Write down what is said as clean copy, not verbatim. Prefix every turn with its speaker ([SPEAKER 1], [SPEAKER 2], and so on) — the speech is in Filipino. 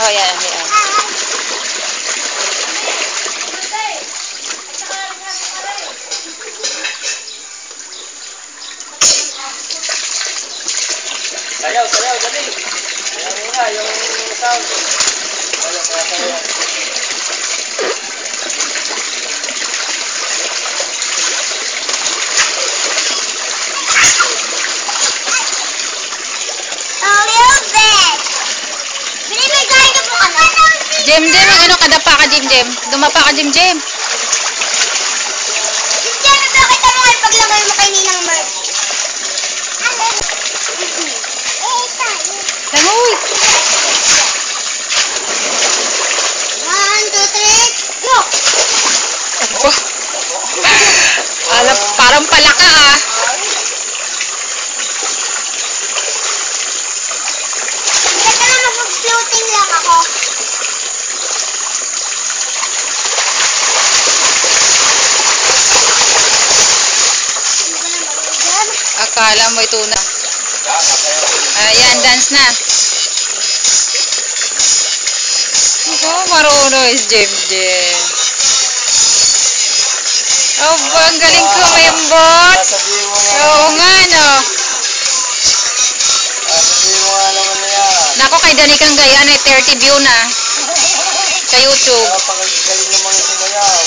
[SPEAKER 1] Oh, yan. Yan.
[SPEAKER 2] Sayaw, sayaw, dali. Sayaw nga, yung sound. Sayaw, sayaw.
[SPEAKER 1] Jem, ano kadapa ka, Jem. Dumapa ka, Jem.
[SPEAKER 3] Jem, bakit mo nga paglagay mo kay Ninang Mark?
[SPEAKER 1] Langoy!
[SPEAKER 3] 1, 2, 3, go!
[SPEAKER 1] Oh. Parang palaka ah.
[SPEAKER 3] Teka na, mag-floating lang ako.
[SPEAKER 1] Akala mo ito na. Ayan, dance na. Oh, marunong is Jem. Oh, ang galing kumembot. Oo nga, no.
[SPEAKER 2] Sabihin mo nga naman na yan.
[SPEAKER 1] Nako, kay Danikang Gaya, 30 view na. Sa YouTube.
[SPEAKER 2] Pagagaling naman yung sumayaw.